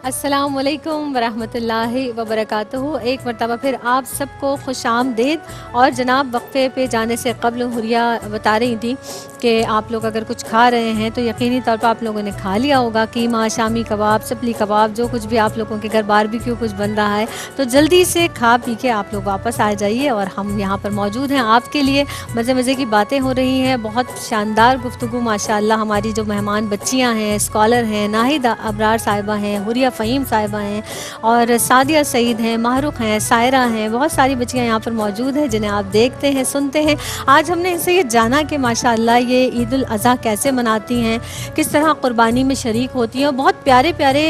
अस्सलाम वालेकुम वरहमतुल्लाहि वबरकातुहू। एक मरतबा फिर आप सबको खुश आमदीद। और जनाब वक्फे पे जाने से कबल हुरिया बता रही थी कि आप लोग अगर कुछ खा रहे हैं तो यकीनी तौर पर आप लोगों ने खा लिया होगा कीमा, शामी कबाब, सपली कबाब, जो कुछ भी आप लोगों के घर बारबेक्यू कुछ बन रहा है, तो जल्दी से खा पी के आप लोग वापस आ जाइए। और हम यहाँ पर मौजूद हैं आपके लिए। मज़े मज़े की बातें हो रही हैं, बहुत शानदार गुफ्तगू माशाअल्लाह। हमारी जो मेहमान बच्चियाँ हैं, स्कॉलर हैं, नाहिद अबरार साहिबा हैं, हुरिया फ़हीम साहिबा हैं, और सादिया सईद हैं, माहरुख हैं, सायरा हैं, बहुत सारी बच्चियाँ यहाँ पर मौजूद हैं जिन्हें आप देखते हैं, सुनते हैं। आज हमने इनसे ये जाना कि माशाअल्लाह ये ईद उल अज़हा कैसे मनाती हैं, किस तरह क़ुरबानी में शरीक होती हैं। और बहुत प्यारे प्यारे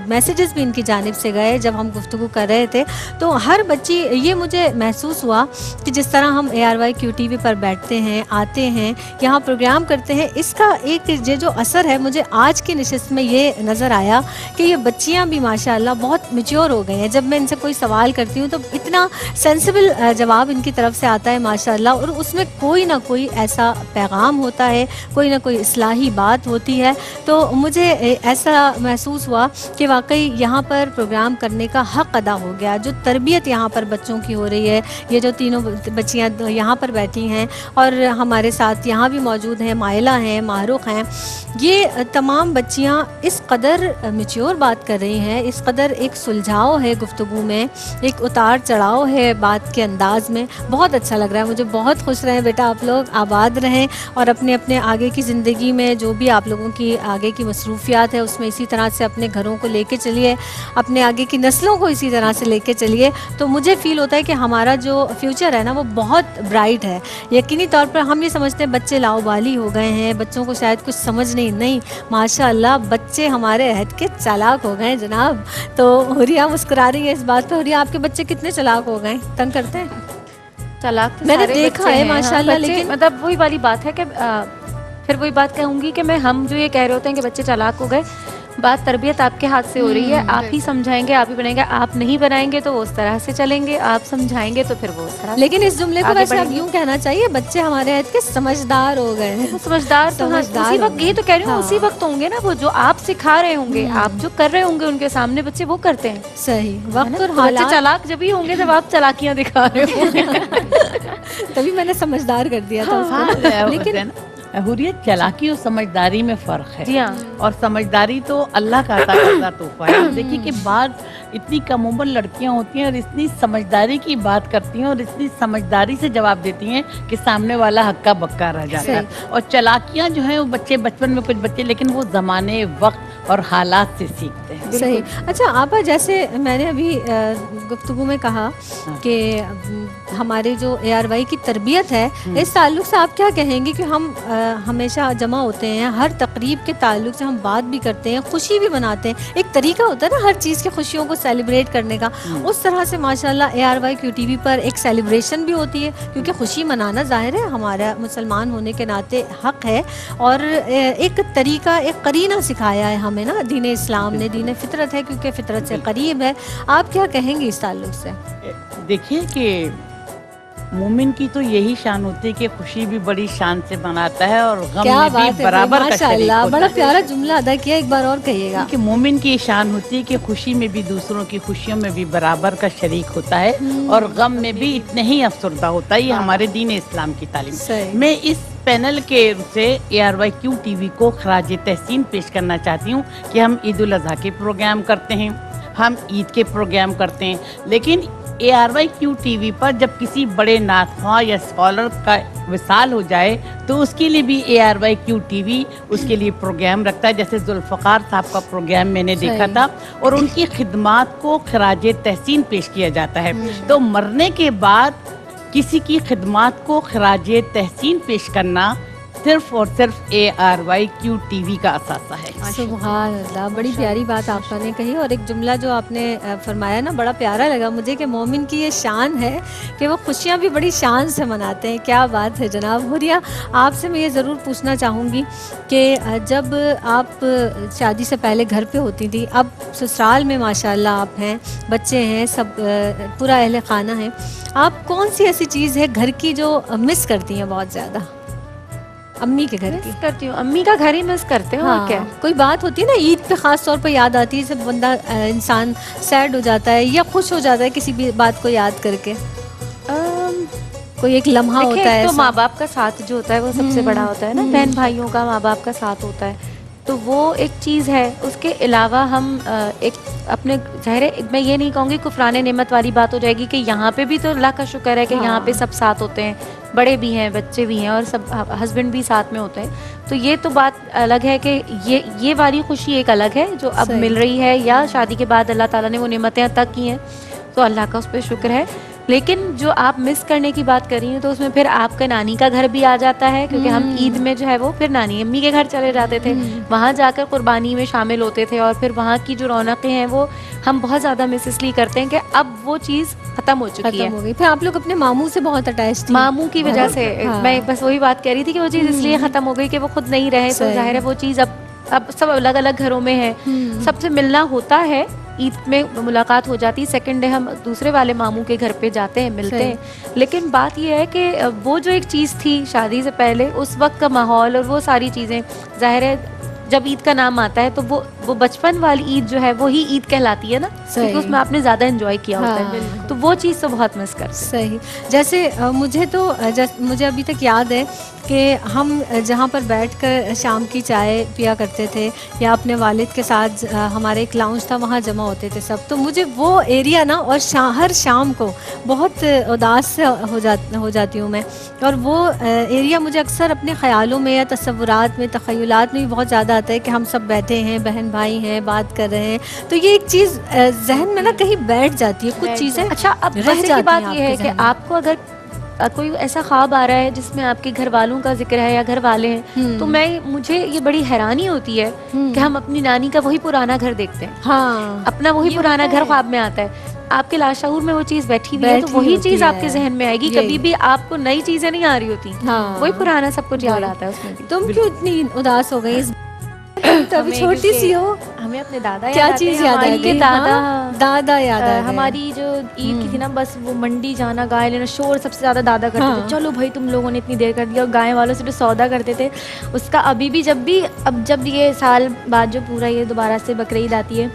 मैसेजेस भी इनकी जानिब से गए जब हम गुफ्तगू कर रहे थे। तो हर बच्ची, ये मुझे महसूस हुआ कि जिस तरह हम ARYQTV पर बैठते हैं, आते हैं, यहाँ प्रोग्राम करते हैं, इसका एक ये जो असर है मुझे आज की नशिस्त में ये नज़र आया कि ये बच्चियाँ भी माशाअल्लाह बहुत मैच्योर हो गई हैं। जब मैं इनसे कोई सवाल करती हूँ तो इतना सेंसिबल जवाब इनकी तरफ से आता है माशाअल्लाह, और उसमें कोई ना कोई ऐसा पैगाम होता है, कोई ना कोई इस्लाही बात होती है। तो मुझे ऐसा महसूस हुआ कि वाकई यहाँ पर प्रोग्राम करने का हक़ अदा हो गया। जो तरबियत यहाँ पर बच्चों की हो रही है, ये जो तीनों बच्चियाँ यहाँ पर बैठी हैं और हमारे साथ यहाँ भी मौजूद हैं, माइला हैं, माहरुख हैं, ये तमाम बच्चियाँ इस कदर मैच्योर बात कर रही हैं, इस कदर एक सुलझाव है गुफ्तगू में, एक उतार चढ़ाव है बात के अंदाज़ में। बहुत अच्छा लग रहा है मुझे। बहुत खुश रहें बेटा, आप लोग आबाद रहें और अपने अपने आगे की ज़िंदगी में जो भी आप लोगों की आगे की मसरूफियात है उसमें इसी तरह से अपने घरों को लेके चलिए, अपने आगे की नस्लों को इसी तरह से लेके चलिए। तो मुझे फ़ील होता है कि हमारा जो फ्यूचर है ना वो बहुत ब्राइट है। यकीनी तौर पर हम ये समझते हैं बच्चे लाउबाली हो गए हैं, बच्चों को शायद कुछ समझ नहीं माशाअल्लाह बच्चे हमारे अहद के चालाक हो गए जनाब। तो हुरिया मुस्कुरा रही है इस बात पर। हुरिया, आपके बच्चे कितने चालाक हो गए? तंग करते हैं? चालाक तो मैंने सारे देखा है माशाअल्लाह, लेकिन मतलब वही वाली बात है कि फिर वही बात कहूँगी कि हम जो ये कह रहे होते हैं कि बच्चे चालाक हो गए, बात तरबियत आपके हाथ से हो रही है। आप ही समझाएंगे, आप ही बनाएंगे। आप नहीं बनाएंगे तो वो उस तरह से चलेंगे, आप समझाएंगे तो फिर वो उस तरह। लेकिन इस जुमले को वैसे अब यूँ कहना चाहिए, बच्चे हमारे हद के समझदार हो गए हैं। समझदार तो उसी वक्त, यही तो कह रही हूँ, उसी वक्त होंगे ना वो जो आप सिखा रहे होंगे, आप जो कर रहे होंगे उनके सामने बच्चे वो करते हैं। सही वक्त और हालात। बच्चे चालाक जब ही होंगे जब आप चालाकियाँ दिखा रहे होंगे। तभी मैंने समझदार कर दिया था। लेकिन हुर्रियत, चालाकी और समझदारी में फ़र्क है। जी हाँ। और समझदारी तो अल्लाह का अता करदा तोहफा है। देखिए कि बाद इतनी कम उम्र लड़कियां होती हैं और इतनी समझदारी की बात करती हैं और इतनी समझदारी से जवाब देती हैं कि सामने वाला हक्का बक्का रह जाता है। और चालाकियां जो हैं वो बच्चे बचपन में कुछ बच्चे, लेकिन वो ज़माने, वक्त और हालात से सीखते हैं। सही। अच्छा आपा, जैसे मैंने अभी गुफ्तगू में कहा कि हमारे जो ARY की तरबियत है, इस ताल्लुक़ से आप क्या कहेंगे कि हम हमेशा जमा होते हैं, हर तकरीब के ताल्लुक़ से हम बात भी करते हैं, खुशी भी मनाते हैं। एक तरीका होता है ना हर चीज़ की खुशियों को सेलिब्रेट करने का, उस तरह से माशाअल्लाह ARYQTV पर एक सेलिब्रेशन भी होती है, क्योंकि खुशी मनाना ज़ाहिर है हमारा मुसलमान होने के नाते हक़ है। और एक तरीका, एक करीना सिखाया है हमें ना दीन इस्लाम ने, दीन फितरत है क्योंकि फितरत से करीब है। आप क्या कहेंगे इस ताल्लुक़ से? देखिए कि मोमिन की तो यही शान होती है कि खुशी भी बड़ी शान से मनाता है और गम में भी बराबर का शरीक होता है। बड़ा प्यारा जुमला अदा किया, एक बार और कहिएगा। कि मोमिन की शान होती है कि खुशी में भी दूसरों की खुशियों में भी बराबर का शरीक होता है और गम में भी इतने ही अफसरदा होता है। ये हमारे दीन इस्लाम की तालीम। मैं इस पैनल के से ARYQTV को खराज तहसीन पेश करना चाहती हूँ कि हम ईद उल अज़हा के प्रोग्राम करते हैं, हम ईद के प्रोग्राम करते हैं, लेकिन ARYQTV पर जब किसी बड़े नाथख्वां या स्कॉलर का विसाल हो जाए तो उसके लिए भी ARYQTV उसके लिए प्रोग्राम रखता है। जैसे जुल्फ़कार साहब का प्रोग्राम मैंने देखा था और उनकी खिदमात को खराज तहसीन पेश किया जाता है। तो मरने के बाद किसी की खिदमात को खराज तहसीन पेश करना सिर्फ और सिर्फ ARYQTV का असासा है। सुभान अल्लाह, बड़ी प्यारी बात आपने कही। और एक जुमला जो आपने फरमाया ना बड़ा प्यारा लगा मुझे कि मोमिन की ये शान है कि वो खुशियाँ भी बड़ी शान से मनाते हैं। क्या बात है जनाब। हुरिया, आपसे मैं ये ज़रूर पूछना चाहूँगी कि जब आप शादी से पहले घर पे होती थी, अब ससुराल में माशाल्लाह आप हैं, बच्चे हैं, सब पूरा अहले खाना है, आप कौन सी ऐसी चीज़ है घर की जो मिस करती हैं बहुत ज़्यादा? امی کے گھر کی؟ مس کرتی ہوں, امی کا گھر ہی مس کرتے ہیں. اور کیا کوئی بات ہوتی ہے نا عید پہ خاص طور پہ یاد آتی ہے, جب بندہ انسان سیڈ ہو جاتا ہے یا خوش ہو جاتا ہے کسی بھی بات کو یاد کر کے, کوئی ایک لمحہ ہوتا ہے تو ایسا. ماں باپ کا ساتھ جو ہوتا ہے وہ سب سے بڑا ہوتا ہے نا, بہن بھائیوں کا ماں باپ کا ساتھ ہوتا ہے, تو وہ ایک چیز ہے. اس کے علاوہ ہم ایک اپنے ظاہر ہے, میں یہ نہیں کہوں گی کفران نعمت والی بات ہو جائے گی کہ یہاں پہ بھی تو اللہ کا شکر ہے کہ یہاں پہ سب ساتھ ہوتے ہیں, بڑے بھی ہیں بچے بھی ہیں اور سب ہسبینڈ بھی ساتھ میں ہوتے ہیں, تو یہ تو بات الگ ہے کہ یہ والی خوشی ایک الگ ہے جو اب مل رہی ہے, یا شادی کے بعد اللہ تعالیٰ نے وہ نعمتیں عطا کی ہیں تو اللہ کا اس پہ شکر ہے. لیکن جو آپ مس کرنے کی بات کر رہی ہیں تو اس میں پھر آپ کا نانی کا گھر بھی آ جاتا ہے, کیونکہ ہم عید میں جو ہے وہ پھر نانی امی کے گھر چلے جاتے تھے, وہاں جا کر قربانی میں شامل ہوتے تھے, اور پھر وہاں کی جو رونقیں ہیں وہ ہم بہت زیادہ مس اس لیے کرتے ہیں کہ اب وہ چیز ختم ہو چکی ہے. پھر آپ لوگ اپنے ماموں سے بہت اٹیچ تھے, ماموں کی وجہ سے. میں بس وہی بات کہہ رہی تھی کہ وہ چیز اس لیے ختم ہو گئی کہ وہ خود نہیں رہے, تو ظاہر ہے وہ چیز اب سب الگ الگ گھروں میں ہے, سب سے ملنا ہوتا ہے, عید میں ملاقات ہو جاتی ہے, سیکنڈ ڈے ہم دوسرے والے ماموں کے گھر پہ جاتے ہیں, ملتے ہیں. لیکن بات یہ ہے کہ وہ جو ایک چیز تھی شادی سے پہلے, اس وقت کا ماحول اور وہ ساری چیزیں, ظاہر ہے جب عید کا نام آتا ہے تو وہ بچپن والی عید جو ہے وہی عید کہلاتی ہے نا, کیونکہ اس میں آپ نے زیادہ انجوائے کیا ہوتا ہے, تو وہ چیز تو بہت مس کرتے ہیں. صحیح. جیسے مجھے ابھی تک یاد ہے کہ ہم جہاں پر بیٹھ کر شام کی چائے پیا کرتے تھے, یا اپنے والد کے ساتھ ہمارے ایک لاؤنج تھا وہاں جمع ہوتے تھے سب, تو مجھے وہ ایریا نا, اور ہر شام کو بہت اداس سے ہو جاتی ہوں میں, اور وہ ایریا مجھے اکثر اپنے خیالوں میں یا تصورات میں تخیلات میں بھی بہت زیادہ آتا ہے کہ ہم سب بیٹھے ہیں, بہن بھائی ہیں, بات کر رہے ہیں, تو یہ ایک چیز ذہن میں نا کہیں بیٹھ جاتی ہے, کچھ چیزیں. اچھا, اب مزے کی بات یہ ہے کہ آپ کو اگر کوئی ایسا خواب آ رہا ہے جس میں آپ کے گھر والوں کا ذکر ہے یا گھر والے ہیں, تو مجھے یہ بڑی حیرانی ہوتی ہے کہ ہم اپنی نانی کا وہی پرانا گھر دیکھتے ہیں, اپنا وہی پرانا گھر خواب میں آتا ہے. آپ کے لاشعور میں وہ چیز بیٹھی ہوئی ہے, تو وہی چیز آپ کے ذہن میں آئے گی, کبھی بھی آپ کو نئی چیزیں نہیں آ رہی ہوتی, وہی پرانا سب کچھ یاد آتا ہے اس میں. تم کیوں اتنی اداس ہو گئی؟ ابھی چھوٹی سی ہو, ہمیں اپنے دادا کیا چیز یاد آ گئی؟ دادا یاد آ گئے. ہماری جو عید کی تھی نا, بس وہ منڈی جانا, گائے لینا, شور سب سے زیادہ دادا کرتے تھے, چلو بھائی تم لوگوں نے اتنی دیر کر دیا, اور گائے والوں سے جو سودا کرتے تھے اس کا ابھی بھی جب یہ سال بعد جو پورا یہ دوبارہ سے بقرعید آتی ہے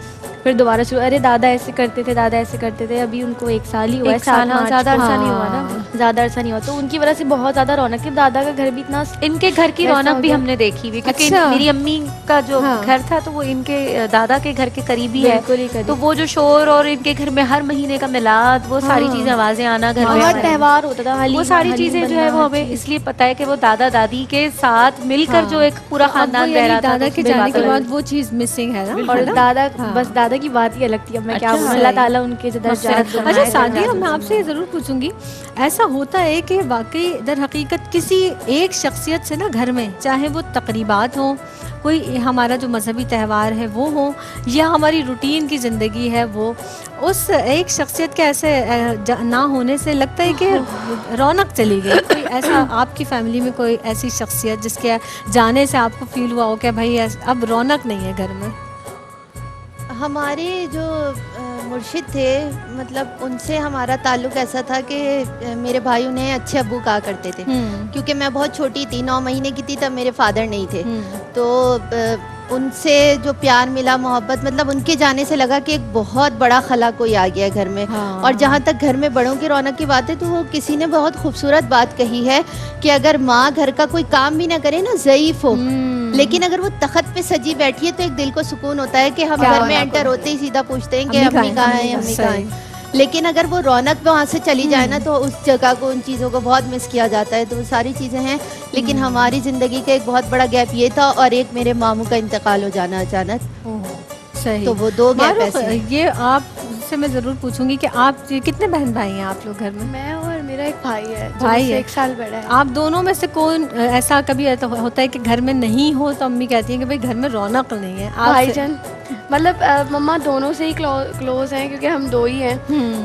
پھر دوبارہ شروع, ارے دادا ایسے کرتے تھے, دادا ایسے کرتے تھے. ابھی ان کو 1 سال ہی ہوا ہے, زیادہ عرصہ نہیں ہوا نا, زیادہ عرصہ نہیں ہوا, تو ان کی وجہ سے بہت زیادہ رونق ہے. دادا کا گھر بھی اتنا, ان کے گھر کی رونق بھی ہم نے دیکھی ہوئی, کیونکہ میری امی کا جو گھر تھا تو وہ ان کے دادا کے گھر کے قریب ہی ہے, تو وہ جو شور, اور ان کے گھر میں ہر مہینے کا میلاد, وہ ساری چیزیں, آوازیں آنا گھر میں, ہر تہوار ہوتا تھا, وہ ساری چیزیں جو ہے وہ ہمیں اس لیے پتہ ہے کہ وہ دادا دادی کے ساتھ مل کر جو ایک پورا خاندان رہ رہا تھا. دادا کے جانے کے بعد وہ چیز مسنگ ہے نا, اور دادا, بس دادا کی بات ہی الگ تھی. اب میں کیا بولوں, اللہ تعالیٰ ان کے درجات. اچھا سعدیہ, میں آپ سے یہ ضرور پوچھوں گی, ایسا ہوتا ہے کہ واقعی در حقیقت کسی ایک شخصیت سے نا گھر میں, چاہے وہ تقریبات ہوں, کوئی ہمارا جو مذہبی تہوار ہے وہ ہوں, یا ہماری روٹین کی زندگی ہے وہ, اس ایک شخصیت کے ایسے نہ ہونے سے لگتا ہے کہ رونق چلی گئی. کوئی ایسا آپ کی فیملی میں کوئی ایسی شخصیت جس کے جانے سے آپ کو فیل ہوا ہو کہ بھائی اب رونق نہیں ہے گھر میں؟ ہمارے جو مرشد تھے, مطلب ان سے ہمارا تعلق ایسا تھا کہ میرے بھائی انہیں اچھے ابو کہا کرتے تھے, کیونکہ میں بہت چھوٹی تھی, 9 مہینے کی تھی, تب میرے فادر نہیں تھے, تو ان سے جو پیار ملا, محبت, مطلب ان کے جانے سے لگا کہ ایک بہت بڑا خلا کوئی آ گیا ہے گھر میں. اور جہاں تک گھر میں بڑوں کی رونق کی بات ہے, تو وہ کسی نے بہت خوبصورت بات کہی ہے کہ اگر ماں گھر کا کوئی کام بھی نہ کرے نا, ضعیف ہو, لیکن اگر وہ تخت پہ سجی بیٹھی ہے تو ایک دل کو سکون ہوتا ہے کہ ہم گھر میں انٹر ہوتے ہی سیدھا پوچھتے ہیں کہ امی کہاں ہیں, امی کہاں ہیں. لیکن اگر وہ رونق وہاں سے چلی جائے نا, تو اس جگہ کو, ان چیزوں کو بہت مس کیا جاتا ہے. تو وہ ساری چیزیں ہیں, لیکن ہماری زندگی کا ایک بہت بڑا گیپ یہ تھا, اور ایک میرے ماموں کا انتقال ہو جانا اچانک. صحیح. تو وہ 2 گیپ ایسے. یہ آپ سے میں ضرور پوچھوں گی کہ آپ کتنے بہن بھائی ہیں آپ لوگ گھر میں؟ میں اور میرا ایک بھائی ہے, بھائی 1 سال بڑا ہے. آپ دونوں میں سے کون ایسا کبھی ہوتا ہے کہ گھر میں نہیں ہو تو امی کہتی ہیں کہ بھائی گھر میں رونق نہیں ہے؟ بھائی جان, مطلب مما دونوں سے ہی کلوز ہیں, کیونکہ ہم 2 ہی ہیں,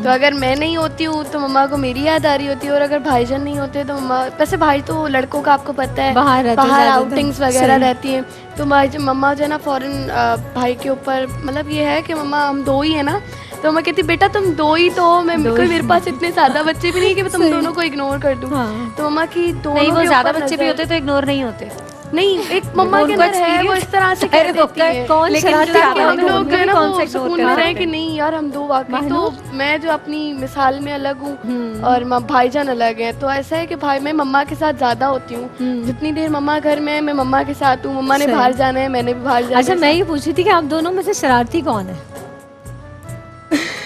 تو اگر میں نہیں ہوتی ہوں تو مما کو میری یاد آ رہی ہوتی ہے, اور اگر بھائی جان نہیں ہوتے تو مما, ویسے بھائی تو لڑکوں کا آپ کو پتہ ہے باہر آؤٹنگس وغیرہ رہتی ہیں, تو مما جو ہے نا فوراً بھائی کے اوپر, مطلب یہ ہے کہ مما ہم 2 ہی ہیں نا, तो मैं कहती बेटा तुम दो ही तो हो, मैं कोई मेरे पास इतने ज्यादा बच्चे भी नहीं कि मैं तुम दोनों को इग्नोर कर दूं। तो मम्मा की दोनों नहीं, वो के ज्यादा ऊपर बच्चे भी नजर- होते तो इग्नोर नहीं होते। नहीं, एक मम्मा के अंदर है वो इस तरह से कह देती है, कौन लेकिन शरारती ताकि हम आदमी लोग होंगे, है ना कौन वो से सुकून ignore में कर रहे कि नहीं यार हम दो वाकई, तो मैं जो अपनी मिसाल में अलग हूँ और भाईजान अलग है, तो ऐसा है कि भाई मैं मम्मा के साथ ज्यादा होती हूँ, जितनी देर मम्मा घर में है मैं मम्मा के साथ हूँ, मम्मा ने बाहर जाना है मैंने भी बाहर जाना है। अच्छा, मैं ये पूछ रही थी कि आप दोनों में से शरारती कौन है?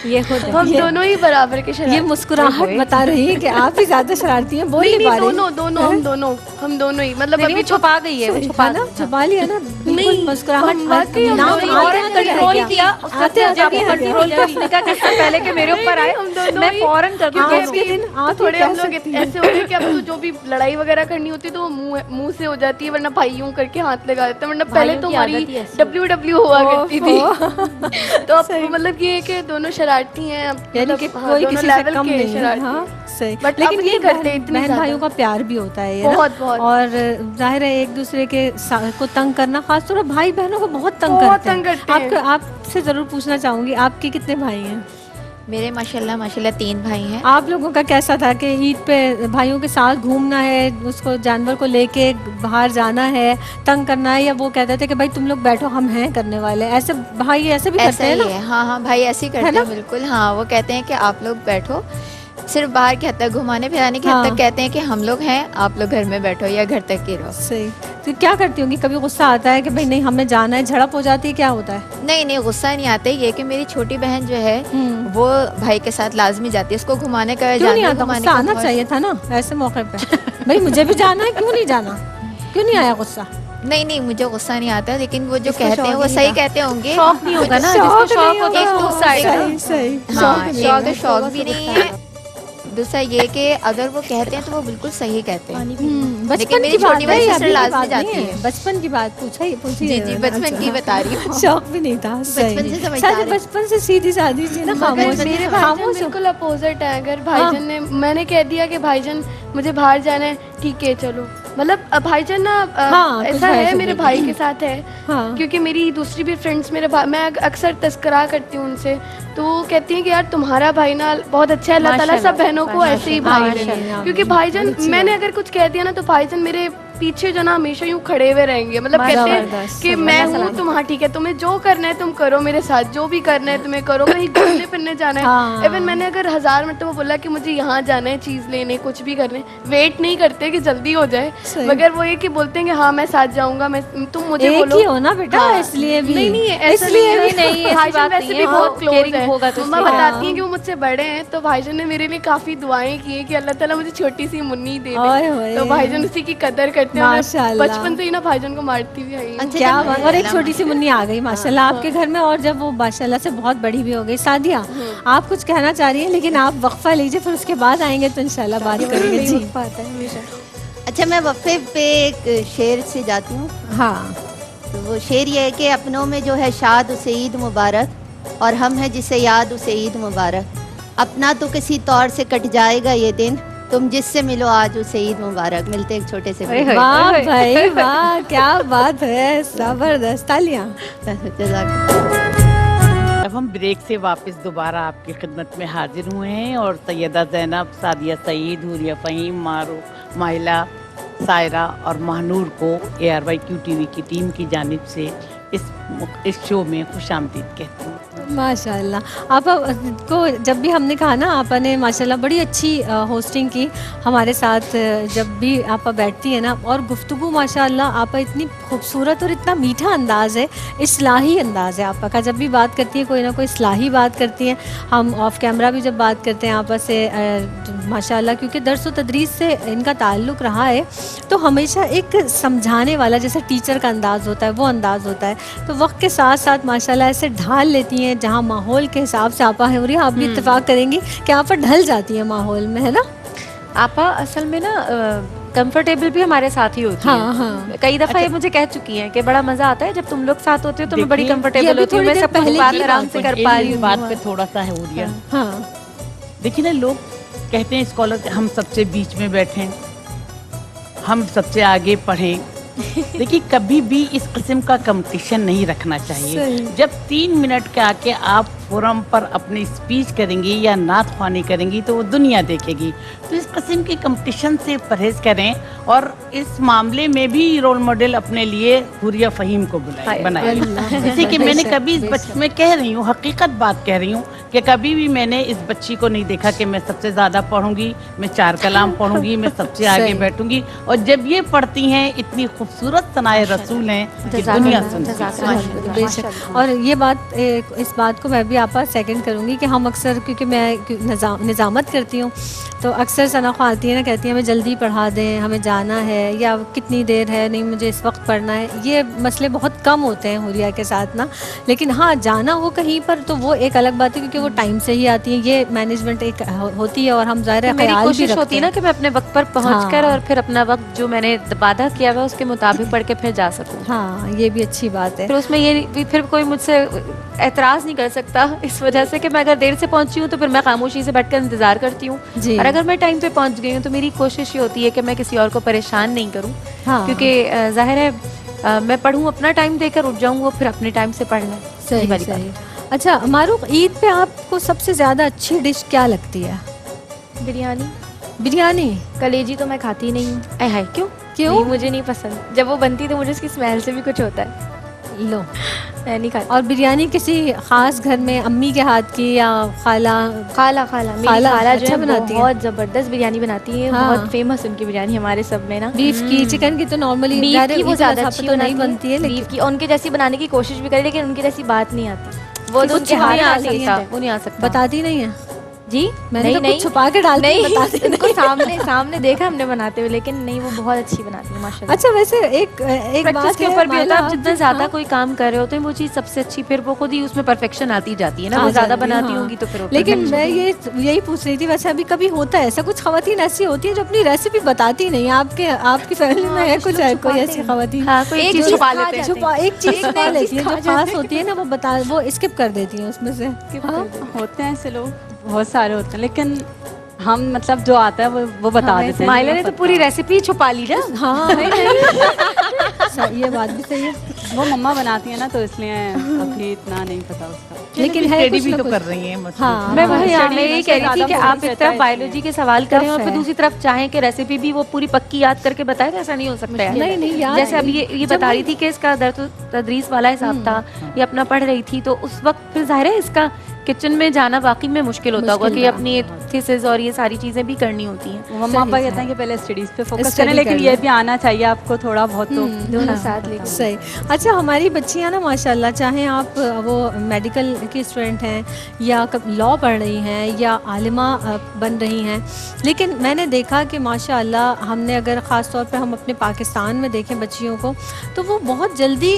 ये खुद है। हम दोनों ही बराबर के ये शरारती। मुस्कुराहट बता रही है कि आप ही ज्यादा शरारती हैं, बोल नहीं नहीं पा नहीं, रही। हम दोनों ही मतलब नहीं, अभी वो छुपा गई है, वो छुपा ना, छुपा लिया ना, बिल्कुल नहीं, मुस्कुराहट। वाकई हम नाम दोनों आते आते कंट्रोल है किया, क्या? उसका आते आते जब है कंट्रोल क्या? किया उसने कहा कि इससे पहले कि मेरे ऊपर आए, हम दोनों मैं ही- फौरन कर दूं। आज के दिन आप थोड़े ही हम कह लोग सकती ऐसे हो गए कि अब तो जो भी लड़ाई वगैरह करनी होती है तो वो मुंह से हो जाती है, वरना भाई यूं करके हाथ लगा देते हैं, वरना पहले तो की हमारी आदत ही ऐसी WW हुआ करती थी। तो अब मतलब ये है कि दोनों शरारती हैं, अब यानी मतलब कि हाँ, कोई दोनों किसी से लेवल कम के नहीं है। शरारती हाँ, हैं। सही। But लेकिन अब ये नहीं करते इतनी बहन ज्यादा। भाइयों का प्यार भी होता है, ये ना? बहुत, बहुत। और जाहिर है एक दूसरे के को तंग करना, खासतौर पर भाई बहनों को बहुत तंग बहुत करते हैं। तंग करते हैं। आपको आपसे जरूर पूछना चाहूंगी, आपके कितने भाई हैं? मेरे माशाल्लाह 3 भाई हैं। आप लोगों का कैसा था कि ईद पे भाइयों के साथ घूमना है, उसको जानवर को लेके बाहर जाना है, तंग करना है, या वो कहते थे कि भाई तुम लोग बैठो हम हैं करने वाले? ऐसे भाई ऐसे भी ऐसा करते हैं ही ना? है, हाँ हाँ भाई ऐसे ही करते हैं बिल्कुल। हाँ, वो कहते हैं कि आप लोग बैठो, सिर्फ बाहर के हद तक घुमाने फिराने के हद तक कहते हैं कि हम लोग हैं, आप लोग घर में बैठो या घर तक ही रहो। सही। तो क्या करती होंगी? कभी गुस्सा आता है कि भाई नहीं हमें जाना है, झड़प हो जाती है, क्या होता है? नहीं नहीं, गुस्सा नहीं आता। ये कि मेरी छोटी बहन जो है वो भाई के साथ लाजमी जाती है, उसको घुमाने का क्यों नहीं जानवर आता? घुमाने गुस्सा का आना बहुत- चाहिए था ना ऐसे मौके पे। भाई मुझे भी जाना है, क्यों नहीं जाना? क्यों नहीं आया गुस्सा? नहीं नहीं, मुझे गुस्सा नहीं आता, लेकिन वो जो कहते हैं वो सही कहते होंगे। शौक नहीं होगा ना, जिसको शौक होता है उसको गुस्सा आएगा। सही सही। हाँ, एक तो शौक भी नहीं है, दूसरा ये कि अगर वो कहते हैं तो वो बिल्कुल सही कहते हैं। बचपन लेकिन मेरी की बात छोटी है, बहन ये सिस्टर अभी की लाजमी बात जाती नहीं है। बचपन की बात पूछिए जी जी, बचपन की बता रही हूँ। शौक भी नहीं था। बचपन से समझदार है। बचपन से सीधी सादी थी ना, मगर खामोश। मेरे भाईजान बिल्कुल अपोजिट है। अगर भाईजान ने मैंने कह दिया कि भाईजान मुझे बाहर जाना है, ठीक है चलो, मतलब भाईजान ना हाँ, कुछ ऐसा है भाईजान मेरे भी। भाई के साथ है। हाँ। क्योंकि मेरी दूसरी भी फ्रेंड्स मेरे भाई, मैं अक्सर तस्करा करती हूँ उनसे, तो वो कहती हैं कि यार तुम्हारा भाई ना बहुत अच्छा है, अल्लाह ताला सब बहनों को ऐसे ही भाई दे। क्योंकि भाईजान मैंने अगर कुछ कह दिया ना तो भाईजान मेरे पीछे जो ना हमेशा यूं खड़े हुए रहेंगे, मतलब कहते हैं कि मैं हूँ तुम, हाँ ठीक है तुम्हें जो करना है तुम करो, मेरे साथ जो भी करना है तुम्हें करो, कहीं घूमने फिरने जाना है। इवन मैंने अगर 1000 मरतबा बोला कि मुझे यहाँ जाना है, चीज लेने, कुछ भी करने, वेट नहीं करते कि जल्दी हो जाए, मगर वो ये कि बोलते हैं कि हाँ मैं साथ जाऊंगा, मैं तुम मुझे एक बोलो। ही हो ना बेटा, हाँ। इसलिए भी। नहीं नहीं, ऐसा इसलिए नहीं भी है। नहीं, ऐसी भाईजान बात वैसे नहीं भी है, बहुत वो क्लोज caring है। होगा तो मम्मा इसलिए। बताती हैं कि वो मुझसे बड़े हैं, तो भाईजान ने मेरे लिए काफी दुआएं की हैं कि अल्लाह ताला मुझे छोटी सी मुन्नी दे ओए दे। होए। तो भाईजान उसी की कदर करते हैं। मैं माशाल्लाह। बचपन से ही ना भाईजान को मारती भी आई हूँ। अच्छा, क्या जब- बात। और एक छोटी सी मुन्नी आ गई माशाल्लाह आपके घर में, और जब वो माशाल्लाह से बहुत बड़ी भी हो गई। सादिया, आप कुछ कहना चाह रही हैं, लेकिन आप वक्फा लीजिए, फिर उसके बाद आएंगे तो इंशाल्लाह बात करेंगे। जी अच्छा, मैं वक्फे पे एक शेर से जाती हूँ। हाँ, तो वो शेर ये है कि अपनों में जो है शाद उसे ईद मुबारक, और हम हैं जिसे याद उसे ईद मुबारक। अपना तो किसी तौर से कट जाएगा ये दिन, तुम जिससे मिलो आज उसे ईद मुबारक। मिलते एक छोटे से ओए होए। वाह भाई वाह, क्या बात है, जबरदस्त, तालियां। अब हम ब्रेक से वापस दोबारा आपकी खिदमत में हाजिर हुए हैं, और सैयदा ज़ैनब, सादिया सईद, हुरिया फ़हीम, माहिला, सायरा और महानूर को ARYQ TV की टीम की जानिब से इस शो में खुशामदीद कहते हैं। माशाल्लाह। आप को जब भी हमने कहा ना, आपने माशाल्लाह बड़ी अच्छी होस्टिंग की हमारे साथ। जब भी आप बैठती हैं ना, और गुफ्तगू माशाल्लाह आप इतनी खूबसूरत और इतना मीठा अंदाज़ है, इस्लाही अंदाज़ है आपका। जब भी बात करती हैं कोई ना कोई इस्लाही बात करती हैं। हम ऑफ कैमरा भी जब बात करते हैं आपस से माशाल्लाह, क्योंकि दर्स व तदरीस से इनका ताल्लुक़ रहा है, तो हमेशा एक समझाने वाला, जैसे टीचर का अंदाज़ होता है, वो अंदाज़ होता है। तो वक्त के साथ साथ माशाल्लाह ऐसे ढाल लेती हैं, जहाँ माहौल के हिसाब से आपा है, और आप भी इत्तेफाक करेंगी कि आप ढल जाती हैं माहौल में, है ना? आपा असल में ना कंफर्टेबल भी हमारे साथ ही होती हाँ, है। हाँ। कई दफ़ा ये मुझे कह चुकी हैं कि बड़ा मज़ा आता है जब तुम लोग साथ होते हो, तो मैं बड़ी देखिए, ये कंफर्टेबल अभी होती हूँ, थोड़ी मैं देर सब कुछ पहले बात की आराम से कर पा रही हूँ। बात पे थोड़ा सा है हो गया। हाँ, देखिए ना, लोग कहते हैं स्कॉलर हम सबसे बीच में बैठें, हम सबसे आगे पढ़ें। देखिए, कभी भी इस किस्म का कंपटीशन नहीं रखना चाहिए। जब 3 मिनट के आके आप फोरम पर अपनी स्पीच करेंगी या नात ख्वानी करेंगी तो वो दुनिया देखेगी। तो इस किस्म के कंपटीशन से परहेज़ करें और इस मामले में भी रोल मॉडल अपने लिए हुरिया फ़हीम को बनाए। जैसे कि मैंने कभी इस बच्चे में कह रही हूँ, हकीकत बात कह रही हूँ कि कभी भी मैंने इस बच्ची को नहीं देखा कि मैं सबसे ज़्यादा पढ़ूंगी, मैं 4 कलाम पढ़ूंगी, मैं सबसे आगे बैठूंगी। और जब ये पढ़ती हैं इतनी खूबसूरत सनाए रसूल हैं कि दुनिया सुनती है। और ये बात, इस बात को मैं भी आपा सेकंड करूंगी कि हम अक्सर, क्योंकि मैं निज़ामत करती हूँ, तो अक्सर सना आती है ना, कहती है हमें जल्दी पढ़ा दें, हमें जाना है, या कितनी देर है, नहीं मुझे इस वक्त पढ़ना है। ये मसले बहुत कम होते हैं हुरिया के साथ ना। लेकिन हाँ, जाना हो कहीं पर तो वो एक अलग बात है, क्योंकि वो टाइम से ही आती है। ये मैनेजमेंट एक होती है और हम ज़ाहिर है मेरी ख्याल भी कोशिश रखते होती है ना कि मैं अपने वक्त पर पहुँच कर और फिर अपना वक्त जो मैंने वादा किया हुआ उसके मुताबिक पढ़ के फिर जा सकूँ। हाँ, ये भी अच्छी बात है। फिर उसमें ये फिर कोई मुझसे एतराज़ नहीं कर सकता इस वजह से कि मैं अगर देर से पहुंची हूँ तो फिर मैं खामोशी से बैठकर इंतज़ार करती हूँ, और अगर मैं टाइम पे पहुंच गई हूँ तो मेरी कोशिश ये होती है कि मैं किसी और को परेशान नहीं करूँ। हाँ। क्योंकि ज़ाहिर है मैं पढ़ूँ, अपना टाइम देकर उठ जाऊँ, वो फिर अपने टाइम से पढ़ लें। सही। अच्छा मारूफ, ईद पे आपको सबसे ज़्यादा अच्छी डिश क्या लगती है? बिरयानी। कलेजी तो मैं खाती नहीं हूँ। है क्यों? नहीं, मुझे नहीं पसंद। जब वो बनती तो मुझे उसकी स्मेल से भी कुछ होता है। लो, मैं नहीं खाती। और बिरयानी किसी खास घर में अम्मी के हाथ की या खाला मेरी खाला जो अच्छा है बनाती है, बहुत जबरदस्त बिरयानी बनाती है। हाँ। बहुत फेमस उनकी बिरयानी हमारे सब में ना। बीफ की, चिकन की तो नॉर्मली बीफ की वो ज़्यादा अच्छी तो नहीं बनती है, लेकिन बीफ की उनके जैसी बनाने की कोशिश भी करी, लेकिन उनकी जैसी बात नहीं आती। वो तो कुछ उनके हाथ नहीं में आ आती सकता, है। वो नहीं आ सकता। बताती नहीं है जी, मैंने तो कुछ छुपा के डालती नहीं, बताती उनको सामने देखा हमने बनाते हुए, लेकिन नहीं, वो बहुत अच्छी बनाती है माशाल्लाह। अच्छा, वैसे एक बात के ऊपर भी होता है, आप जितना ज्यादा कोई काम कर रहे होते हैं वो चीज सबसे अच्छी, फिर वो खुद ही उसमें परफेक्शन आती जाती है ना। वो ज्यादा बनाती होंगी तो फिर। लेकिन मैं यही पूछ रही थी, वैसे अभी कभी होता है ऐसा, कुछ खवातीन ऐसी होती है जो अपनी रेसिपी बताती नहीं? आपकी फैमिली में है कुछ कोई ऐसी खवातीन? एक चीज छुपा लेती है, एक चीज छुपा लेती है, जो खास होती है ना वो स्किप कर देती है उसमें से। होते हैं ऐसे लोग, बहुत सारे होते हैं, लेकिन हम मतलब जो आता है वो बता देते हैं। माइला ने तो पूरी रेसिपी छुपा ली ना। हाँ ये बात भी सही है। वो मम्मा बनाती है ना, तो इसलिए अभी इतना नहीं पता उसका। लेकिन है कुछ भी तो कर रही हैं। हाँ, मैं यही कह रही थी कि आप एक तरफ बायोलॉजी के सवाल करें और फिर दूसरी तरफ चाहें कि रेसिपी भी वो पूरी पक्की याद करके बताए, ऐसा नहीं हो सकता है। नहीं याद, जैसे अभी ये बता रही थी कि इसका तदरीस वाला हिसाब था, ये अपना पढ़ रही थी, तो उस वक्त फिर जाहिर है इसका किचन में जाना वाकई में मुश्किल होता होगा कि अपनी थीसिस और ये सारी चीजें भी करनी होती हैं। मम्मा पापा कहते हैं कि पहले स्टडीज पे फोकस करें, लेकिन ये भी आना चाहिए आपको थोड़ा बहुत, तो दोनों साथ लेकर। सही। अच्छा, हमारी बच्चियां ना माशाल्लाह, चाहे आप वो मेडिकल की स्टूडेंट हैं या लॉ पढ़ रही हैं या आलिमा बन रही हैं, लेकिन मैंने देखा कि माशाल्लाह हमने अगर ख़ास तौर पे हम अपने पाकिस्तान में देखें बच्चियों को, तो वो बहुत जल्दी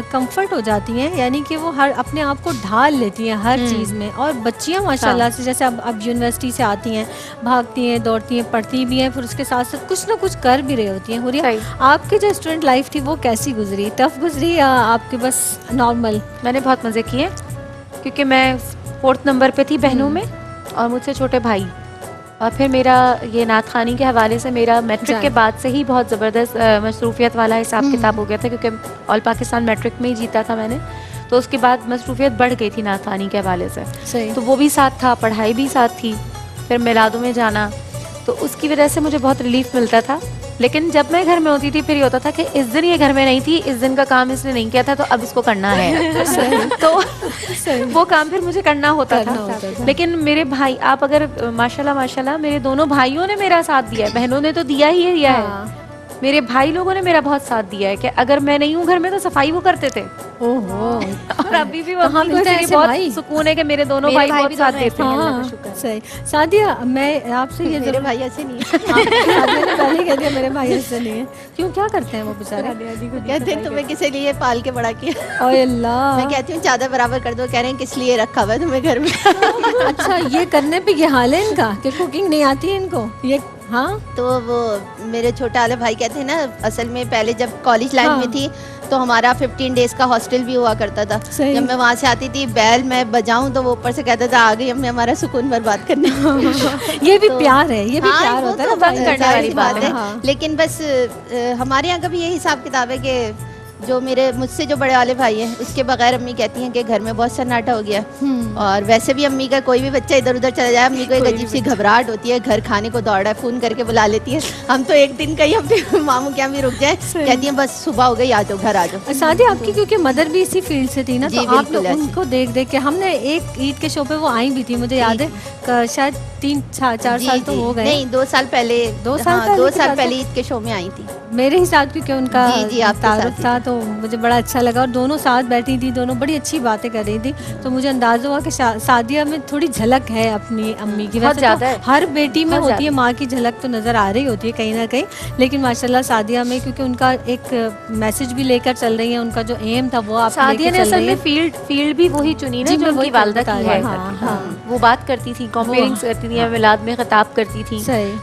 कंफर्ट हो जाती हैं, यानी कि वो हर अपने आप को ढाल लेती हैं हर चीज़ में। और बच्चियां माशाल्लाह से जैसे अब यूनिवर्सिटी से आती हैं, भागती हैं, दौड़ती हैं, पढ़ती भी हैं, फिर उसके साथ साथ कुछ ना कुछ कर भी रही होती हैं। हुरिया, आपकी जो स्टूडेंट लाइफ थी वो कैसी गुजरी? टफ गुजरी या आपके बस नॉर्मल? मैंने बहुत मज़े किए, क्योंकि मैं 4th नंबर पे थी बहनों में, और मुझसे छोटे भाई, और फिर मेरा ये नात खानी के हवाले से मेरा मैट्रिक के बाद से ही बहुत ज़बरदस्त मसरूफियत वाला हिसाब किताब हो गया था, क्योंकि ऑल पाकिस्तान मैट्रिक में ही जीता था मैंने, तो उसके बाद मसरूफियत बढ़ गई थी नात खानी के हवाले से। सही। तो वो भी साथ था, पढ़ाई भी साथ थी, फिर मिलादों में जाना, तो उसकी वजह से मुझे बहुत रिलीफ मिलता था। लेकिन जब मैं घर में होती थी फिर ये होता था कि इस दिन ये घर में नहीं थी, इस दिन का काम इसने नहीं किया था, तो अब इसको करना है। तो वो काम फिर मुझे करना होता था। लेकिन मेरे भाई, आप अगर माशाल्लाह मेरे दोनों भाइयों ने मेरा साथ दिया है, बहनों ने तो दिया ही दिया है, मेरे भाई लोगों ने मेरा बहुत साथ दिया है कि अगर मैं नहीं हूँ घर में तो सफाई वो करते थे। ओहो। और अभी भी वो बहुत सुकून है कि मेरे दोनों भाई बहुत साथ देते हैं। सही। सादिया, मैं आपसे ये मेरे भाई ऐसे नहीं है। सादिया ने पहले कह दिया मेरे भाई ऐसे नहीं है। क्यों, क्या करते हैं वो बेचारे? कहते हैं तुम्हें किसी लिए पाल के बड़ा किया। ओए अल्लाह। मैं कहती हूँ चादर बराबर कर दो, कह रहे हैं किस लिए रखा हुआ है तुम्हें घर में। अच्छा, ये करने पे ये हाल है इनका कि कुकिंग नहीं आती है इनको ये? हाँ, तो वो मेरे छोटे वाले भाई कहते हैं ना, असल में पहले जब कॉलेज लाइन में थी तो हमारा 15 डेज का हॉस्टल भी हुआ करता था। जब मैं वहाँ से आती थी, बैल मैं बजाऊं तो वो ऊपर से कहता था आ गई हमने हमारा सुकून बर्बाद करने। ये भी प्यार है, ये भी प्यार होता है, तंग करने वाली बात है। लेकिन बस हमारे यहाँ का भी यही हिसाब किताब है कि جو میرے مجھ سے جو بڑے والے بھائی ہیں اس کے بغیر امی کہتی ہیں کہ گھر میں بہت سناٹا ہو گیا. اور ویسے بھی امی کا کوئی بھی بچہ ادھر ادھر چلا جائے امی کو ایک عجیب سی گھبراہٹ ہوتی ہے, گھر کھانے کو دوڑا ہے, فون کر کے بلا لیتی ہے. ہم تو ایک دن کہیں اپنے ماموں کے یہاں بھی رک جائیں, کہتی ہیں بس صبح ہو گئی, آ جاؤ گھر آ جاؤ. سادی آپ کی کیونکہ مدر بھی اسی فیلڈ سے تھی نا, تو آپ لوگ ان کو دیکھ دیکھ کے, ہم نے ایک عید کے شو پہ وہ آئی بھی تھی, مجھے یاد ہے شاید 3-4 سال تو ہو گئے, نہیں 2 سال پہلے, 2 سال پہلے عید کے شو میں آئی تھی میرے ہی ساتھ, کیونکہ ان کا تعارف تھا تو مجھے بڑا اچھا لگا, اور دونوں ساتھ بیٹھی تھی, دونوں بڑی اچھی باتیں کر رہی تھی, تو مجھے اندازہ ہوا کہ سعدیہ میں تھوڑی جھلک ہے اپنی امی کی. ویسے تو ہر بیٹی میں ہوتی ہے ماں کی جھلک, تو نظر آ رہی ہوتی ہے کہیں نہ کہیں, لیکن ماشاءاللہ سعدیہ میں کیونکہ ان کا ایک میسج بھی لے کر چل رہی ہیں, ان کا جو ایم تھا وہ آپ سعدیہ نے اصل میں فیلڈ بھی وہی چنی نا جو ان کی والدہ کی ہے. وہ بات کرتی تھی, کمپیئرنگز کرتی تھی, میلاد میں خطاب کرتی تھی,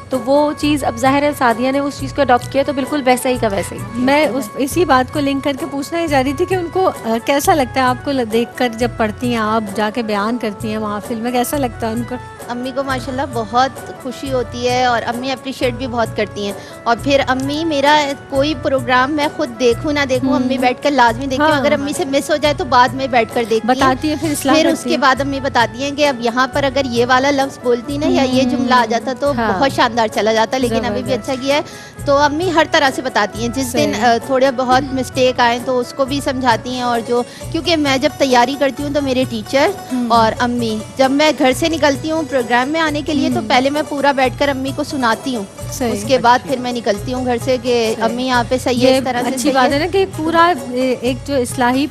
تو وہ چیز اب ظاہر ہے سعدیہ نے اس چیز کو اڈاپٹ کیا, تو بالکل ویسا ہی کا ویسا ہی. میں اسی بات کو لنک کر کے پوچھنا ہی چاہ رہی تھی کہ ان کو کیسا لگتا ہے, آپ کو دیکھ کر جب پڑھتی ہیں, آپ جا کے بیان کرتی ہیں محافل میں, کیسا لگتا ہے ان کو؟ امی کو ماشاءاللہ بہت خوشی ہوتی ہے, اور امی اپریشیٹ بھی بہت کرتی ہیں. اور پھر امی میرا کوئی پروگرام میں خود دیکھوں نہ دیکھوں, امی بیٹھ کر لازمی دیکھتی ہوں, اگر امی سے مس ہو جائے تو بعد میں بیٹھ کر دیکھتی ہیں, بتاتی ہے, پھر اس کے بعد امی بتاتی ہیں کہ اب یہاں پر اگر یہ والا لفظ بولتی نا یا یہ جملہ آ جاتا تو بہت شاندار چلا جاتا, لیکن ابھی بھی اچھا کیا ہے. تو امی ہر طرح سے بتاتی ہیں, جس دن تھوڑے بہت مسٹیک آئیں تو اس کو بھی سمجھاتی ہیں. اور جو کیونکہ میں جب تیاری کرتی ہوں تو میرے ٹیچر اور امی, جب میں گھر سے نکلتی ہوں پروگرام میں آنے کے لیے تو پہلے میں پورا بیٹھ کر امی کو سناتی ہوں, اس کے بعد پھر میں نکلتی ہوں گھر سے کہ امی یہاں پہ صحیح ہے, اس طرح سے اچھی بات ہے نا کہ پورا ایک جو اصلاحی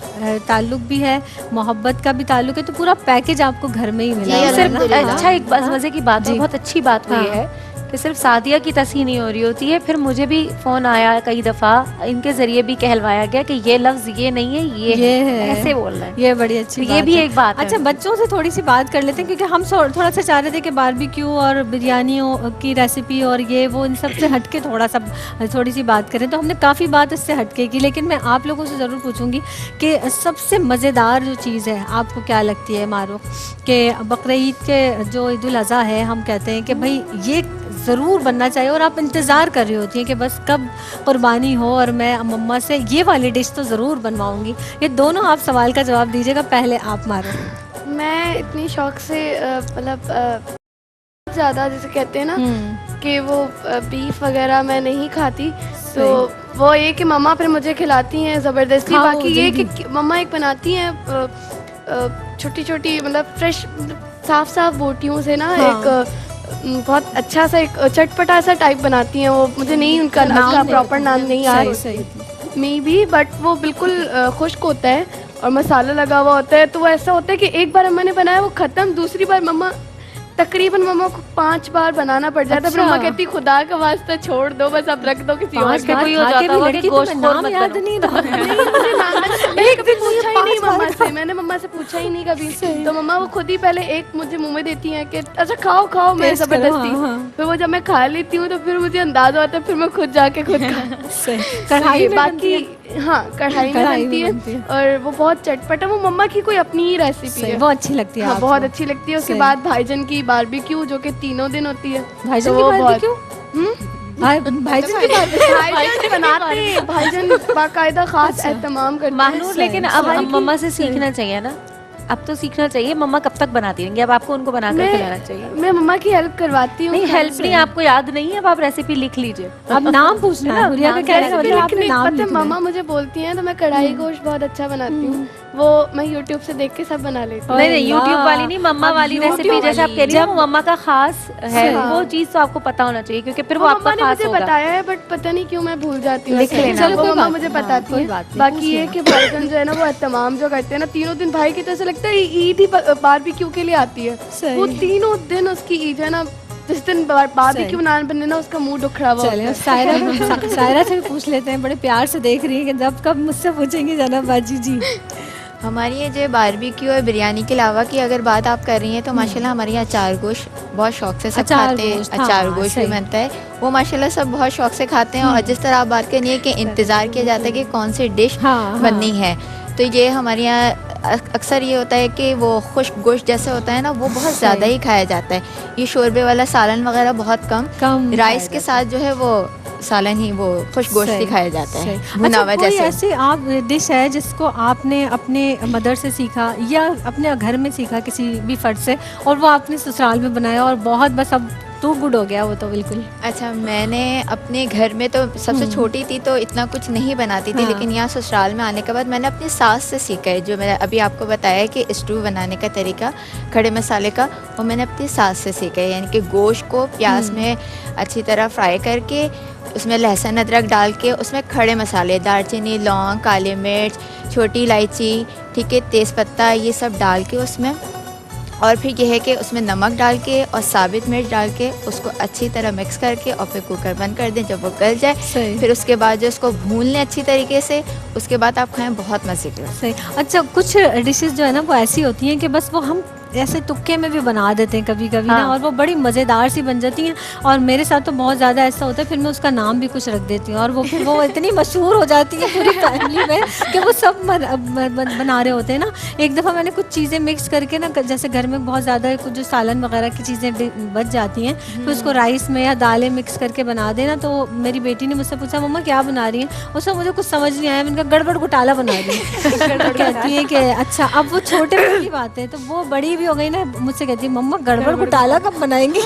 تعلق بھی ہے, محبت کا بھی تعلق ہے, تو پورا پیکج آپ کو گھر میں ہی ملا. اچھا, ایک مزے کی بات ہے, بہت اچھی بات ہوئی ہے کہ صرف سعدیہ کی تصحیح نہیں ہو رہی ہوتی ہے, پھر مجھے بھی فون آیا کئی دفعہ, ان کے ذریعے بھی کہلوایا گیا کہ یہ لفظ یہ نہیں ہے, یہ ہے, ایسے بول رہے ہیں. یہ بڑی اچھی یہ بھی ایک بات ہے. اچھا, بچوں سے تھوڑی سی بات کر لیتے ہیں, کیونکہ ہم تھوڑا سا چاہ رہے تھے کہ باربیکیو اور بریانیوں کی ریسیپی اور یہ وہ ان سب سے ہٹ کے تھوڑی سی بات کریں, تو ہم نے کافی بات اس سے ہٹ کے کی, لیکن میں آپ لوگوں سے ضرور پوچھوں گی کہ سب سے مزیدار جو چیز ہے آپ کو کیا لگتی ہے معروف, کہ بقرعید کے جو عید الاضحیٰ ہے, ہم کہتے ہیں کہ بھائی یہ ضرور بننا چاہیے, اور آپ انتظار کر رہی ہوتی ہیں کہ بس کب قربانی ہو اور میں مما سے یہ والی ڈش تو ضرور بنواؤں گی. یہ دونوں آپ سوال کا جواب دیجیے گا, پہلے آپ مارو. میں اتنی شوق سے مطلب زیادہ جیسے کہتے ہیں نا کہ وہ بیف وغیرہ میں نہیں کھاتی, تو وہ یہ کہ مما پھر مجھے کھلاتی ہیں زبردستی. باقی یہ کہ مما ایک بناتی ہیں چھوٹی چھوٹی مطلب فریش صاف بوٹیوں سے نا, ایک بہت اچھا سا ایک چٹپٹا سا ٹائپ بناتی ہیں وہ, مجھے نہیں ان کا پراپر نام نہیں آ رہا می بھی, بٹ وہ بالکل خشک ہوتا ہے اور مسالہ لگا ہوا ہوتا ہے, تو وہ ایسا ہوتا ہے کہ ایک بار اما نے بنایا وہ ختم, دوسری بار مما تقریباً مما کو 5 بار بنانا پڑ جاتا ہے. پھر مما کہتی خدا کا واسطہ چھوڑ دو, بس اب رکھ دو کسی اور کے. کوئی ہو جاتا ہوگا کہ گوشت نام یاد نہیں رہا, ایک بھی پوچھا ہی نہیں مما سے, میں نے مما سے پوچھا ہی نہیں کبھی, تو مما وہ خود ہی پہلے ایک مجھے منہ میں دیتی ہیں کہ اچھا کھاؤ, میں زبردستی, پھر وہ جب میں کھا لیتی ہوں تو پھر مجھے اندازہ ہوتا ہے, پھر میں خود جا کے کڑھائی, باقی ہاں کڑھائی میں بنتی ہے, اور وہ بہت چٹپٹ ہے, وہ مما کی کوئی اپنی ہی ریسیپی ہے, وہ اچھی لگتی ہے, بہت اچھی لگتی ہے. اس کے بعد بھائی جان کی باربیکیو جو کہ 3 دن ہوتی ہے. بھائی جان کی باربیکیو, بھائی جان بناتے ہیں, بھائی جان باقاعدہ خاص اہتمام کرتے ہیں. لیکن اب مما سے سیکھنا چاہیے نا, اب تو سیکھنا چاہیے. مما کب تک بناتی رہیں گی, اب آپ کو ان کو بنا کر کھلانا چاہیے. میں مما کی ہیلپ کرواتی ہوں. نہیں ہیلپ نہیں, آپ کو یاد نہیں ہے, اب آپ ریسیپی لکھ لیجیے. اب نام پوچھنا ہے, مما مجھے بولتی ہیں تو میں کڑھائی گوشت بہت اچھا بناتی ہوں, وہ میں یوٹیوب سے دیکھ کے سب بنا لیتی ہوں. نہیں یوٹیوب والی نہیں, مما والی ریسیپی جیسے آپ کہہ رہی ہیں, مما کا خاص ہے وہ چیز, تو آپ کو پتا ہونا چاہیے, کیونکہ پھر وہ آپ کا خاص ہوگا. مجھے بتایا ہے بٹ پتہ نہیں کیوں میں بھول جاتی ہوں. لکھ لینا, چلو مما مجھے بتاتی ہے. باقی یہ کہ بھائی جان جو ہے نا وہ اہتمام جو کرتے ہیں نا 3 دن, بھائی کی طرح سے لگتا ہے عید ہی باربیکیو کے لیے آتی ہے. وہ 3 دن اس کی عید ہے نا, جس دن باربیکیو نان بننے نا اس کا موڈ اکھڑا ہوا. سائرہ سے بھی پوچھ لیتے ہیں, بڑے پیار سے دیکھ رہی ہے کہ جب کب مجھ سے پوچھیں گی جناب باجی جی. ہماری یہ جو باربیکیو اور بریانی کے علاوہ کی اگر بات آپ کر رہی ہیں تو ماشاءاللہ ہمارے یہاں اچار گوشت بہت شوق سے سب کھاتے ہیں. اچار گوشت بھی بنتا ہے, وہ ماشاءاللہ سب بہت شوق سے کھاتے ہیں. اور جس طرح آپ بات کرنی ہے کہ انتظار کیا جاتا ہے کہ کون سی ڈش بننی ہے, تو یہ ہمارے یہاں اکثر یہ ہوتا ہے کہ وہ خشک گوشت جیسے ہوتا ہے نا وہ بہت زیادہ ہی کھایا جاتا ہے. یہ شوربے والا سالن وغیرہ بہت کم, رائس کے ساتھ جو ہے وہ سالن ہی وہ خوش گوشت صحیح، کھایا جاتا ہے، صحیح۔ بھنا ہوا کوئی جیسے۔ ایسی آپ ڈش ہے جس کو آپ نے اپنے مدر سے سیکھا یا اپنے گھر میں سیکھا کسی بھی فرد سے اور وہ آپ نے سسرال میں بنایا اور بہت بس اب تو گڈ ہو گیا وہ تو بالکل؟ اچھا، میں نے اپنے گھر میں تو سب سے چھوٹی تھی تو اتنا کچھ نہیں بناتی تھی، لیکن یہاں سسرال میں آنے کے بعد میں نے اپنی ساس سے سیکھا ہے، جو میں نے ابھی آپ کو بتایا کہ اسٹو بنانے کا طریقہ کھڑے مسالے کا، وہ میں نے اپنی ساس سے سیکھا ہے، یعنی کہ گوشت کو پیاز میں اچھی طرح فرائی کر کے اس میں لہسن ادرک ڈال کے اس میں کھڑے مسالے دار چینی، لونگ، کالی مرچ، چھوٹی الائچی، ٹھیک ہے، تیز پتہ، یہ سب ڈال کے اس میں، اور پھر یہ ہے کہ اس میں نمک ڈال کے اور ثابت مرچ ڈال کے اس کو اچھی طرح مکس کر کے اور پھر کوکر بند کر دیں، جب وہ گل جائے پھر اس کے بعد جو اس کو بھون لیں اچھی طریقے سے، اس کے بعد آپ کھائیں، بہت مزے کے۔ صحیح۔ اچھا، کچھ ڈشز جو ہے نا وہ ایسی ہوتی ہیں کہ بس وہ ہم ایسے تکے میں بھی بنا دیتے ہیں کبھی کبھی نا، اور وہ بڑی مزیدار سی بن جاتی ہیں، اور میرے ساتھ تو بہت زیادہ ایسا ہوتا ہے، پھر میں اس کا نام بھی کچھ رکھ دیتی ہوں اور وہ اتنی مشہور ہو جاتی ہے پوری فیملی میں کہ وہ سب بنا رہے ہوتے ہیں نا۔ ایک دفعہ میں نے کچھ چیزیں مکس کر کے نا، جیسے گھر میں بہت زیادہ کچھ جو سالن وغیرہ کی چیزیں بچ جاتی ہیں، پھر اس کو رائس میں یا دالیں مکس کر کے بنا دینا، تو میری بیٹی نے مجھ سے پوچھا مما کیا بنا رہی ہیں، اس میں مجھے کچھ سمجھ نہیں آیا، میں نے کہا گڑبڑ گھوٹالا بنا رہی ہوں۔ کہتی ہے کہ اچھا، اب وہ چھوٹے کی بات ہے، تو وہ بڑی بھی ہو گئی نا، مجھ سے کہتی ہے مما گڑبڑ گھوٹالا کب بنائیں گی؟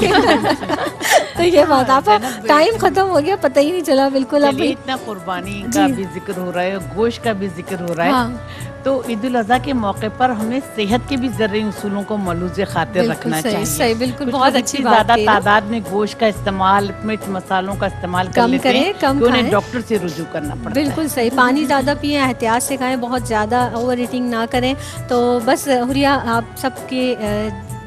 تو یہ بات آپ ٹائم ختم ہو گیا، پتہ ہی نہیں چلا بالکل۔ اب اتنا قربانی کا بھی ذکر ہو رہا ہے، گوشت کا بھی ذکر ہو رہا ہے، تو عید الاضحیٰ کے موقع پر ہمیں صحت کے بھی ذرعی اصولوں کو ملحوظ خاطر رکھنا چاہیے۔ صحیح، بالکل، بہت اچھی بات زیادہ تعداد میں گوشت کا استعمال، مرچ مسالوں کا استعمال کر لیتے ہیں کہ انہیں ڈاکٹر سے رجوع کرنا پڑتا ہے۔ بالکل صحیح، پانی زیادہ پئیں، احتیاط سے کھائیں، بہت زیادہ اوور ایٹنگ نہ کریں۔ تو بس حریہ، آپ سب کے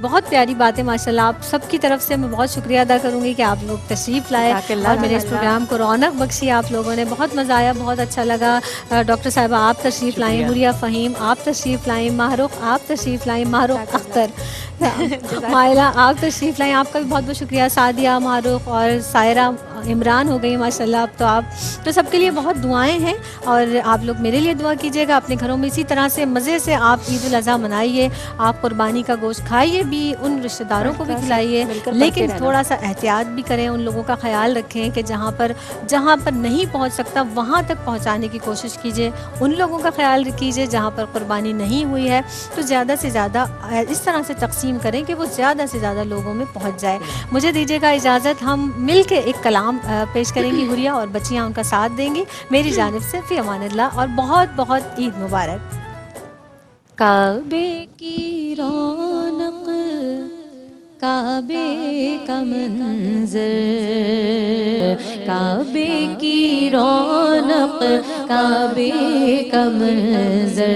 بہت پیاری باتیں ماشاءاللہ، آپ سب کی طرف سے میں بہت شکریہ ادا کروں گی کہ آپ لوگ تشریف لائے اور میرے اس پروگرام کو رونق بخشی آپ لوگوں نے، بہت مزہ آیا، بہت اچھا لگا۔ ڈاکٹر صاحبہ آپ تشریف لائیں، حریہ فہیم آپ تشریف لائیں، ماہرخ آپ تشریف لائیں، ماہرخ اختر، مائلہ آپ تشریف لائیں، آپ کا بھی بہت بہت شکریہ۔ سعدیہ، ماہرخ اور سائرہ عمران ہو گئی ماشاءاللہ اب تو آپ، تو سب کے لیے بہت دعائیں ہیں، اور آپ لوگ میرے لیے دعا کیجیے گا، اپنے گھروں میں اسی طرح سے مزے سے آپ عید الاضحیٰ منائیے، آپ قربانی کا گوشت کھائیے بھی، ان رشتہ داروں کو بھی کھلائیے، لیکن تھوڑا سا احتیاط بھی کریں، ان لوگوں کا خیال رکھیں کہ جہاں پر نہیں پہنچ سکتا وہاں تک پہنچانے کی کوشش کیجیے، ان لوگوں کا خیال کیجیے جہاں پر قربانی نہیں ہوئی ہے، تو زیادہ سے زیادہ اس طرح سے تقسیم کریں کہ وہ زیادہ سے زیادہ لوگوں میں پہنچ جائے۔ مجھے دیجیے گا اجازت، ہم مل کے ایک کلام پیش کریں گی، حریہ اور بچیاں ان کا ساتھ دیں گی، میری جانب سے فی امان اللہ، اور بہت بہت عید مبارک۔ کعبے کی رونق، کعبے کا منظر، کعبے کی رونق، کعبے کا منظر،